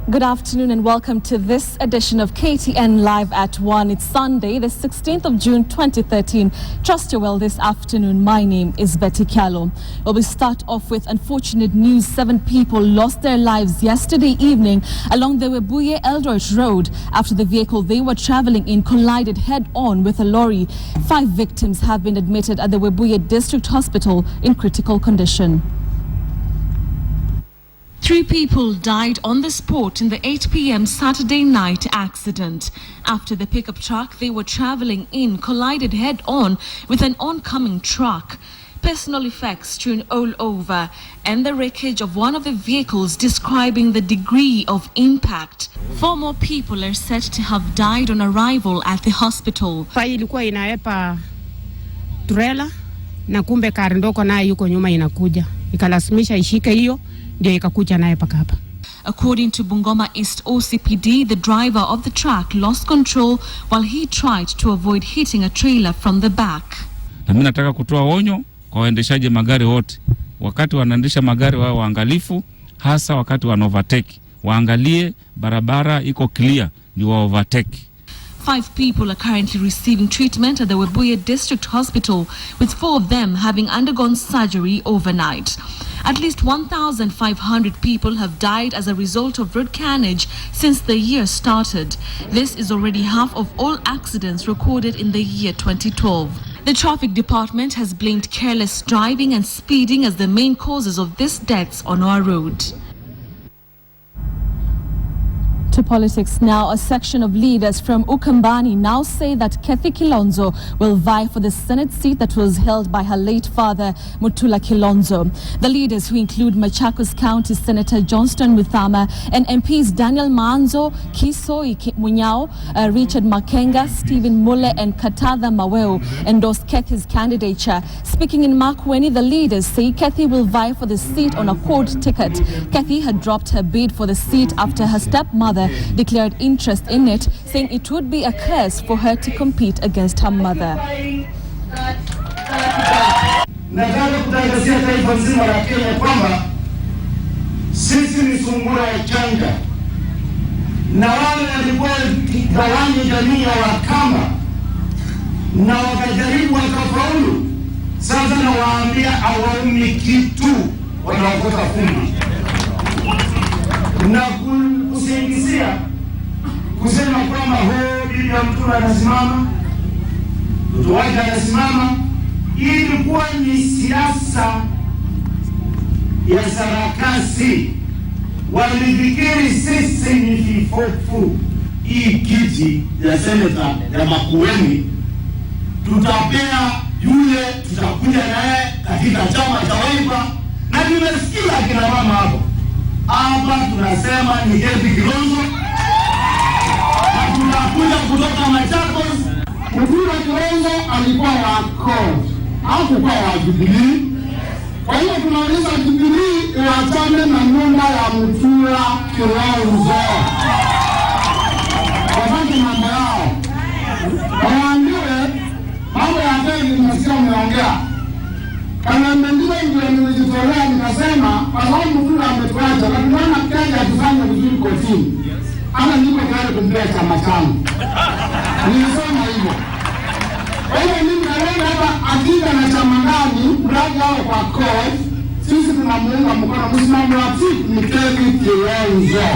Good afternoon and welcome to this edition of KTN Live at 1. It's Sunday, the 16th of June 2013. Trust you well this afternoon. My name is Betty Kallo. Well, we start off with unfortunate news. 7 people lost their lives yesterday evening along the Webuye Eldoret Road after the vehicle they were traveling in collided head-on with a lorry. 5 victims have been admitted at the Webuye District Hospital in critical condition. 3 people died on the spot in the 8 p.m. Saturday night accident after the pickup truck they were traveling in collided head-on with an oncoming truck. Personal effects strewn all over and the wreckage of one of the vehicles describing the degree of impact. 4 more people are said to have died on arrival at the hospital. Ilikuwa inaepa trailer na kumbe kari ndoko nayo yuko nyuma inakuja. Ikalazimisha ishike hiyo. According to Bungoma East OCPD, the driver of the truck lost control while he tried to avoid hitting a trailer from the back. Na mimi nataka kutoa onyo kwa waendeshaji magari wote. Wakati wanaendesha magari wao waangalifu, hasa wakati wana overtake. Waangalie barabara iko clear ni wa overtake. 5 people are currently receiving treatment at the Webuye District Hospital, with 4 of them having undergone surgery overnight. At least 1,500 people have died as a result of road carnage since the year started. This is already half of all accidents recorded in the year 2012. The traffic department has blamed careless driving and speeding as the main causes of these deaths on our road. To politics now, a section of leaders from Ukambani now say that Kathy Kilonzo will vie for the Senate seat that was held by her late father, Mutula Kilonzo. The leaders, who include Machakos County Senator Johnston Withama and MPs Daniel Manzo, Kisoi Munyao, Richard Makenga, Stephen Mule and Katadha Maweo, endorsed Kathy's candidature. Speaking in Makueni, the leaders say Kathy will vie for the seat on a court ticket. Kathy had dropped her bid for the seat after her stepmother declared interest in it, saying it would be a curse for her to compete against her mother. Nataka kutangazia taifa nzima la Kenya kwamba sisi ni sungura ya changa, na wale walikuwa gawanya jamii ya Wakamba na wakajaribu wakafaulu. Sasa nawaambia hawaumi kitu, wanaokota fumbi na kusingizia kusema kwamba bibi ya mtu anasimama, mtu wake anasimama. Ilikuwa ni siasa ya sarakasi. Walifikiri sisi ni vipofu. Hii kiti ya seneta ya Makueni tutapea yule tutakuja naye katika chama cha Wiper, na nimesikia kina mama hapo. Hapa tunasema ni Kathy Kilonzo, na tunakuja kutoka Machakos. Mutula Kilonzo alikuwa wa CORD, hakukuwa wa Jubilee. Kwa hiyo tunauliza Jubilee iachane na nyumba ya Mutula Kilonzo. Wafanye mambo yao. Waambiwe mambo ya Kathy nimesikia mmeongea. Kana mengine ndio nimejitolea nikasema kwa sababu Mutula ametuacha na tunaona Kenya tufanye vizuri kotini. Ama niko tayari kumpea chama changu. Nilisema hivyo. Kwa hiyo mimi naona hapa akija na chama gani mradi wao kwa court, sisi tunamuunga mkono. Msimamo wa timu ni Kathy Kilonzo.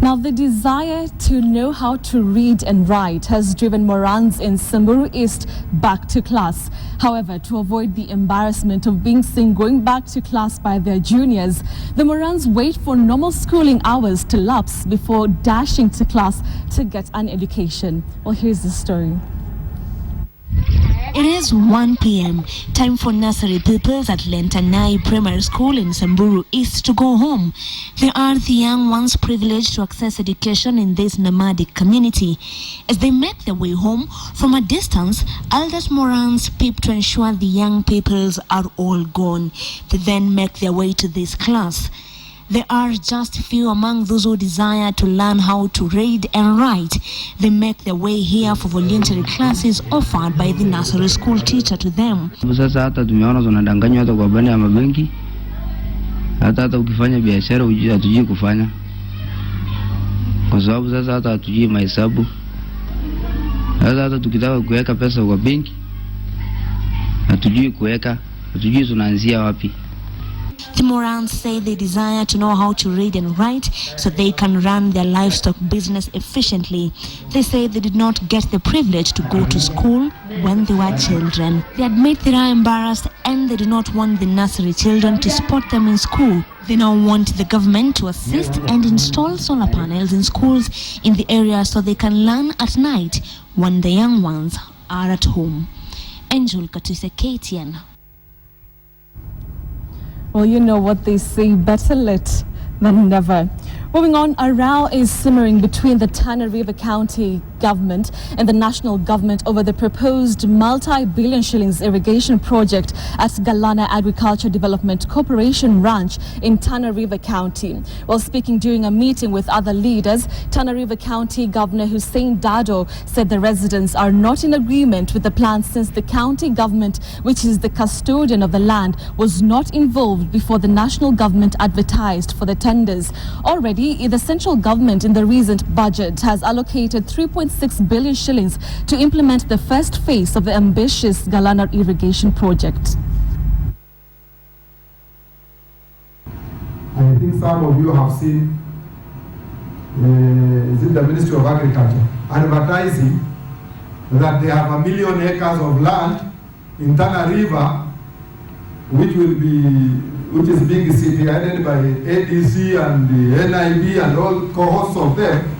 Now, the desire to know how to read and write has driven Morans in Samburu East back to class. However, to avoid the embarrassment of being seen going back to class by their juniors, the Morans wait for normal schooling hours to lapse before dashing to class to get an education. Well, here's the story. It is 1 p.m. Time for nursery pupils at Lentanai Primary School in Samburu East to go home. They are the young ones privileged to access education in this nomadic community. As they make their way home from a distance, elders Morans peep to ensure the young pupils are all gone. They then make their way to this class. There are just few among those who desire to learn how to read and write. They make their way here for voluntary classes offered by the nursery school teacher to them. Sasa hata tumeona tunadanganywa hata kwa bani ya mabenki. Hata ukifanya biashara hatujui kufanya, kwa sababu sasa hata hatujui mahesabu. Hata tukitaka kuweka pesa kwa benki hatujui kuweka, hatujui tunaanzia wapi. The Morans say they desire to know how to read and write so they can run their livestock business efficiently. They say they did not get the privilege to go to school when they were children. They admit they are embarrassed and they do not want the nursery children to support them in school. They now want the government to assist and install solar panels in schools in the area so they can learn at night when the young ones are at home. Angel Katuse, KTN. Well, you know what they say, better late than never. Moving on, a row is simmering between the Tana River County government and the national government over the proposed multi-billion shillings irrigation project at Galana Agriculture Development Corporation Ranch in Tana River County. While speaking during a meeting with other leaders, Tana River County Governor Hussein Dado said the residents are not in agreement with the plan since the county government, which is the custodian of the land, was not involved before the national government advertised for the tenders. Already, the central government in the recent budget has allocated 3.6 billion shillings to implement the first phase of the ambitious Galana irrigation project. I think some of you have seen is it the Ministry of Agriculture advertising that they have 1 million acres of land in Tana River, which is being CPI'd by ADC and the NIB and all cohorts of them,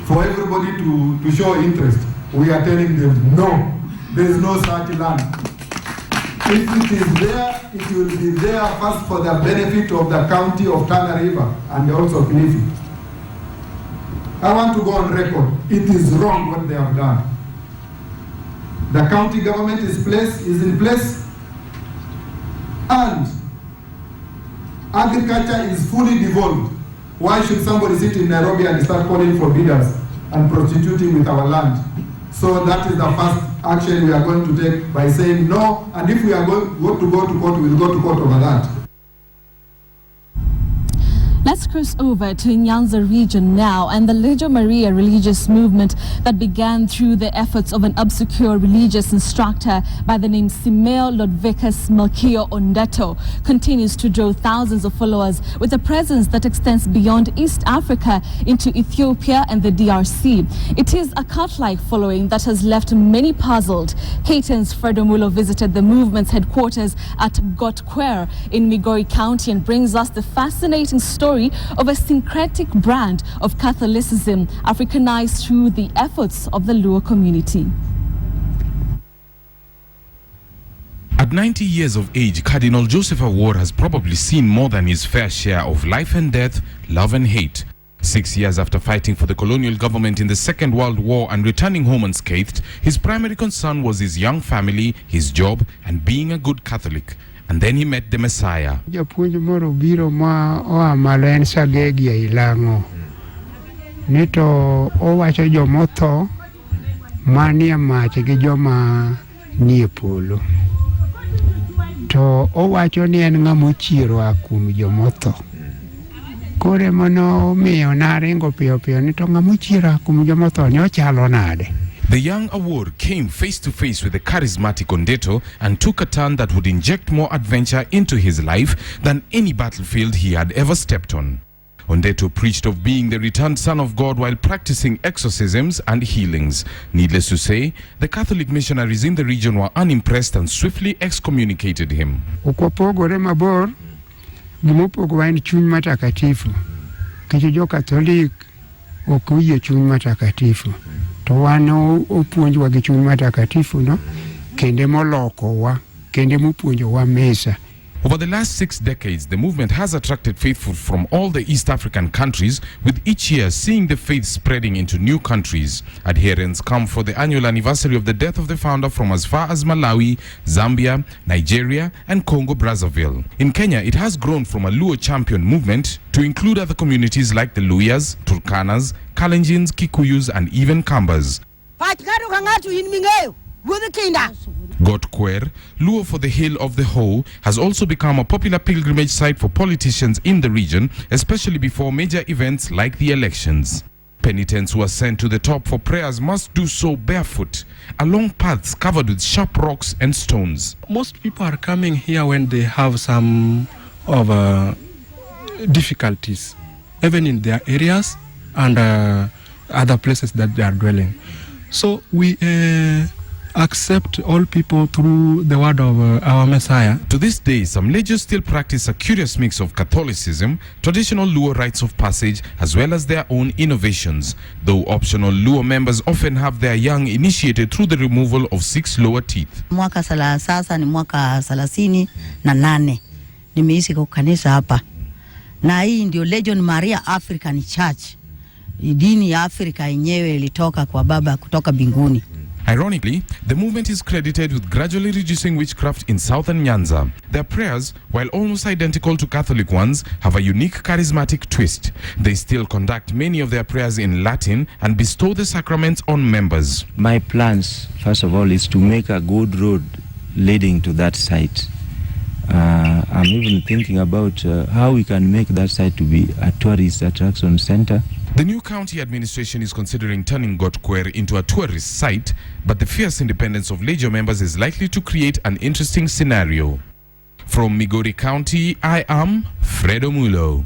for everybody to show interest. We are telling them, no, there is no such land. If it is there, it will be there first for the benefit of the county of Tana River and also Kilifi. I want to go on record. It is wrong what they have done. The county government is in place, and agriculture is fully devolved. Why should somebody sit in Nairobi and start calling for bidders and prostituting with our land? So that is the first action we are going to take by saying no, and if we are going to go to court, we will go to court over that. Let's cross over to Nyanza region now, and the Legio Maria religious movement that began through the efforts of an obscure religious instructor by the name Simeo Lodvicus Melchior Ondeto continues to draw thousands of followers with a presence that extends beyond East Africa into Ethiopia and the DRC. It is a cult-like following that has left many puzzled. KTN's Fredo visited the movement's headquarters at Gotquer in Migori County and brings us the fascinating story of a syncretic brand of Catholicism Africanized through the efforts of the Luo community. At 90 years of age, Cardinal Joseph Award has probably seen more than his fair share of life and death, love and hate. 6 years after fighting for the colonial government in the Second World War and returning home unscathed, his primary concern was his young family, his job, and being a good Catholic. And then he met the Messiah. Japuonj moro biro ma oa malo en Sagegi e Ilango. Nito owacho jomotho manie mach gi joma nie polo. To owacho ni en ng'ama ochiero kuom jomotho. Kore mono miyo naringo piyo piyo ni to ng'ama ochiero kuom jomotho ni ochalo nade. The young Award came face to face with the charismatic Ondeto and took a turn that would inject more adventure into his life than any battlefield he had ever stepped on. Ondeto preached of being the returned Son of God while practicing exorcisms and healings. Needless to say, the Catholic missionaries in the region were unimpressed and swiftly excommunicated him. Ukopogore mabor, gimopogwa en chuny matakatifu. Kicho jo Catholic okuyie chuny matakatifu. To wano opuonjwa gi chuny matakatifu no, kende molokowa, kende mopuonjowa mesa. Over the last 6 decades, the movement has attracted faithful from all the East African countries, with each year seeing the faith spreading into new countries. Adherents come for the annual anniversary of the death of the founder from as far as Malawi, Zambia, Nigeria, and Congo-Brazzaville. In Kenya, it has grown from a Luo champion movement to include other communities like the Luyas, Turkanas, Kalenjins, Kikuyus, and even Kambas. Gotkwar, Luo for the Hill of the Hoe, has also become a popular pilgrimage site for politicians in the region, especially before major events like the elections. Penitents who are sent to the top for prayers must do so barefoot, along paths covered with sharp rocks and stones. Most people are coming here when they have some of difficulties, even in their areas and other places that they are dwelling. So we accept all people through the word of our Messiah. To this day, some Legios still practice a curious mix of Catholicism, traditional Luo rites of passage, as well as their own innovations. Though optional Luo members often have their young initiated through the removal of 6 lower teeth. Mwaka sasa ni mwaka 38 nimeishi kwa kanisa hapa, na hii ndio Legio Maria African Church. Dini ya Afrika yenyewe ilitoka kwa baba kutoka binguni. Ironically, the movement is credited with gradually reducing witchcraft in southern Nyanza. Their prayers, while almost identical to Catholic ones, have a unique charismatic twist. They still conduct many of their prayers in Latin and bestow the sacraments on members. My plans, first of all, is to make a good road leading to that site. I'm even thinking about how we can make that site to be a tourist attraction center. The new county administration is considering turning Gotkwar into a tourist site, but the fierce independence of Legio members is likely to create an interesting scenario. From Migori County, I am Fredo Mulo.